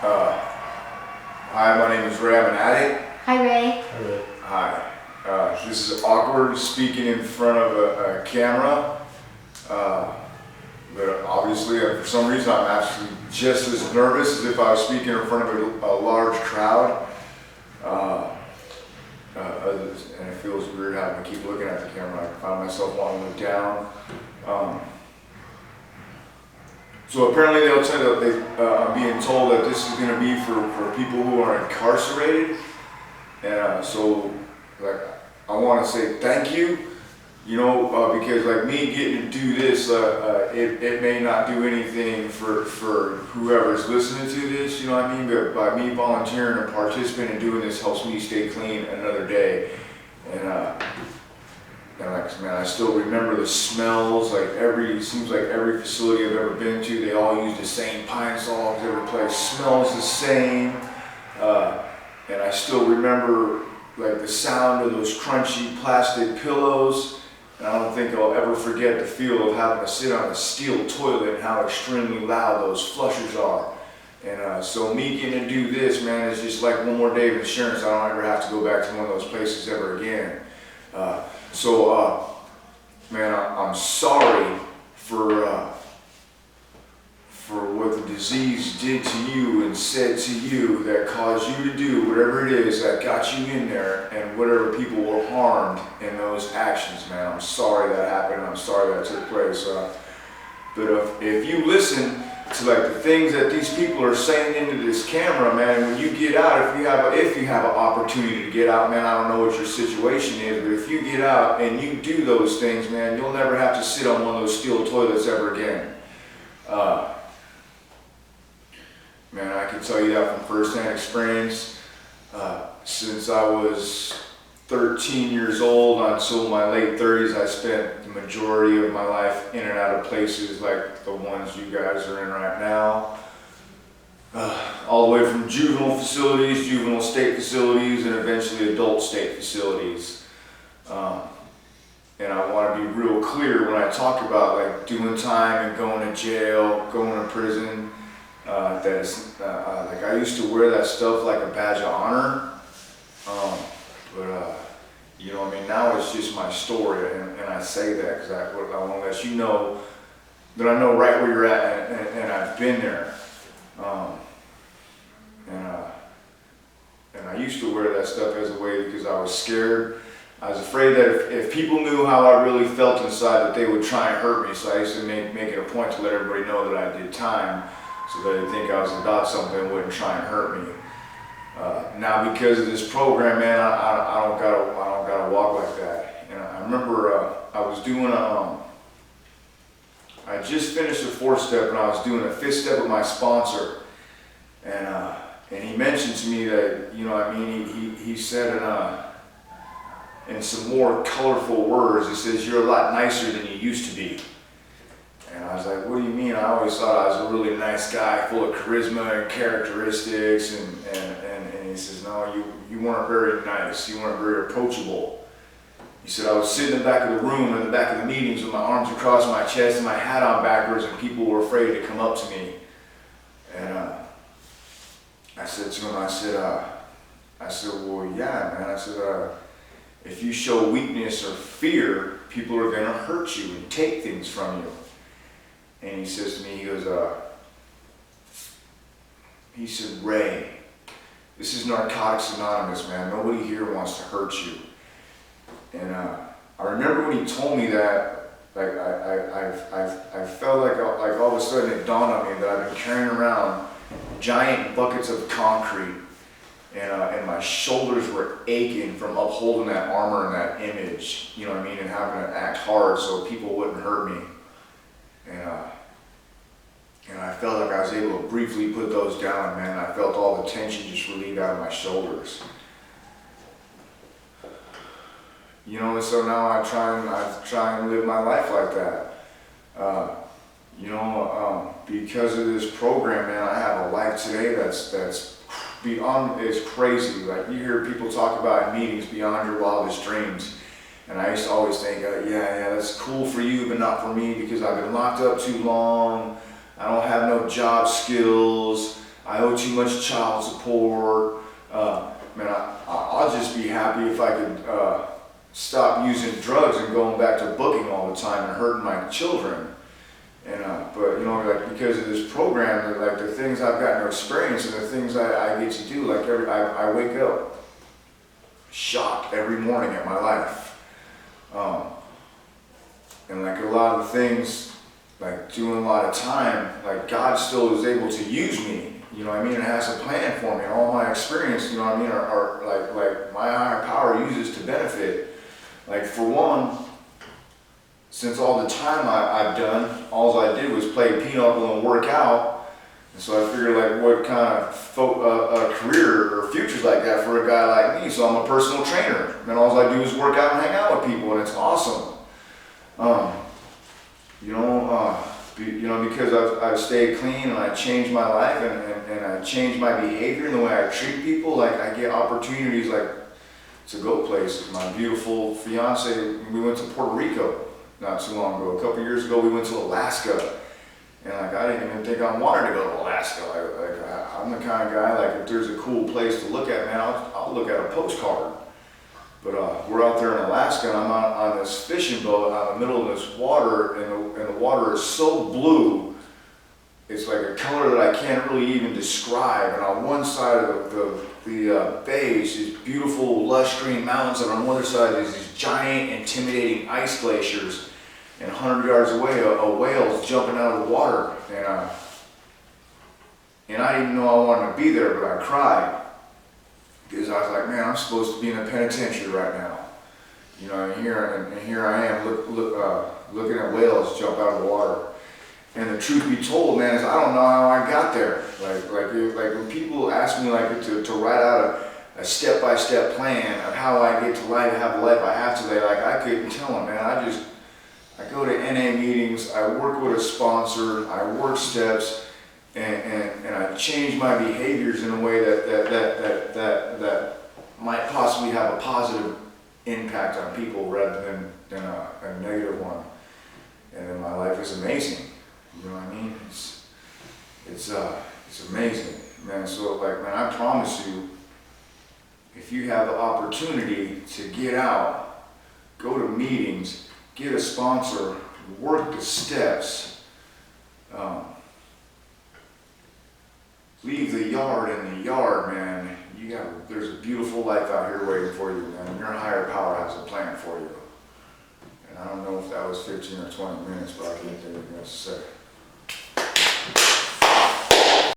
Uh, Hi, my name is Ray. I'm an addict. Hi, Ray. Hi, Ray. Hi. This is awkward speaking in front of a camera, but obviously, for some reason, I'm actually just as nervous as if I was speaking in front of a large crowd. And it feels weird having to keep looking at the camera. I find myself wanting to look down. So apparently they'll tell you that I'm being told that this is going to be for people who are incarcerated. And so, like, I want to say thank you, because like me getting to do this, it may not do anything for whoever's listening to this, you know what I mean? But by me volunteering and participating and doing this helps me stay clean another day. And like, man, I still remember the smells. It seems like every facility I've ever been to, they all use the same pine saws. Every place smells the same. And I still remember like the sound of those crunchy plastic pillows. And I don't think I'll ever forget the feel of having to sit on a steel toilet and how extremely loud those flushers are. And so me getting to do this, man, is just like one more day of insurance. I don't ever have to go back to one of those places ever again. Man, I'm sorry for what the disease did to you and said to you that caused you to do whatever it is that got you in there, and whatever people were harmed in those actions, man. I'm sorry that happened. I'm sorry that took place. But if you listen to like the things that these people are saying into this camera, man, when you get out, if you have an opportunity to get out, man, I don't know what your situation is, but if you get out and you do those things, man, you'll never have to sit on one of those steel toilets ever again. Man, I can tell you that from firsthand experience. Since I was 13 years old until my late 30s, I spent the majority of my life in and out of places like the ones you guys are in right now. All the way from juvenile facilities, juvenile state facilities, and eventually adult state facilities. And I want to be real clear when I talk about like doing time and going to jail, going to prison. That is, like I used to wear that stuff like a badge of honor. You know what I mean? Now it's just my story, and I say that because I want to let you know that I know right where you're at, and I've been there. And I used to wear that stuff as a way because I was scared. I was afraid that if people knew how I really felt inside, that they would try and hurt me. So I used to make it a point to let everybody know that I did time, so that they'd think I was about something and wouldn't try and hurt me. Now because of this program, man, I don't gotta walk like that. And I remember I was doing I just finished a 4-step and I was doing a 5th step with my sponsor, and he mentioned to me that, you know what I mean, he said in some more colorful words, he says, "You're a lot nicer than you used to be." And I was like, "What do you mean?" I always thought I was a really nice guy, full of charisma and characteristics. And he says, "No, you weren't very nice. You weren't very approachable." He said, "I was sitting in the back of the room, in the back of the meetings, with my arms across my chest and my hat on backwards, and people were afraid to come up to me." And I said to him, I said, "Well, yeah, man." I said, "If you show weakness or fear, people are going to hurt you and take things from you." And he says to me, he said, "Ray, this is Narcotics Anonymous, man. Nobody here wants to hurt you." And I remember when he told me that, like I felt like all of a sudden it dawned on me that I've been carrying around giant buckets of concrete, and my shoulders were aching from upholding that armor and that image, you know what I mean, and having to act hard so people wouldn't hurt me. And I felt like I was able to briefly put those down, man. I felt all the tension just relieve out of my shoulders. And so now I try and live my life like that. Because of this program, man, I have a life today that's beyond, it's crazy. Like you hear people talk about in meetings, beyond your wildest dreams. And I used to always think, yeah, that's cool for you, but not for me, because I've been locked up too long. I don't have no job skills. I I owe too much child support. Man, I'll just be happy if I could stop using drugs and going back to booking all the time and hurting my children. And but you know, like because of this program, like the things I've gotten to experience and the things I get to do, like I wake up shocked every morning at my life. And like a lot of like doing a lot of time, like God still is able to use me, you know what I mean, and has a plan for me, and all my experience, you know what I mean, are like my higher power uses to benefit. Like for one, since all the time I've done, all I did was play pinochle and work out, and so I figured like what kind of career or future's like that for a guy like me, so I'm a personal trainer, and all I do is work out and hang out with people, and it's awesome. Because I've stayed clean and I changed my life and I changed my behavior and the way I treat people, like I get opportunities like to go places. My beautiful fiance, we went to Puerto Rico not too long ago. A couple years ago we went to Alaska, and like I didn't even think I wanted to go to Alaska. I'm the kind of guy, like if there's a cool place to look at, man, I'll look at a postcard. But we're out there in Alaska, and I'm on this fishing boat out in the middle of this water, and the water is so blue, it's like a color that I can't really even describe. And on one side of the bay is these beautiful lush green mountains, and on the other side is these giant intimidating ice glaciers, and 100 yards away a whale's jumping out of the water. And I didn't know I wanted to be there, but I cried. Because I was like, man, I'm supposed to be in a penitentiary right now, you know. And here I am, looking at whales jump out of the water. And the truth be told, man, is I don't know how I got there. Like when people ask me like to write out a step-by-step plan of how I get to life, have the life I have today, like I couldn't tell them, man. I go to NA meetings, I work with a sponsor, I work steps. And I change my behaviors in a way that might possibly have a positive impact on people rather than a negative one. And then my life is amazing. You know what I mean? It's amazing, man. So like, man, I promise you, if you have the opportunity to get out, go to meetings, get a sponsor, work the steps. Leave the yard in the yard, man. There's a beautiful life out here waiting for you, man. And your higher power has a plan for you. And I don't know if that was 15 or 20 minutes, but I can't think of what to say.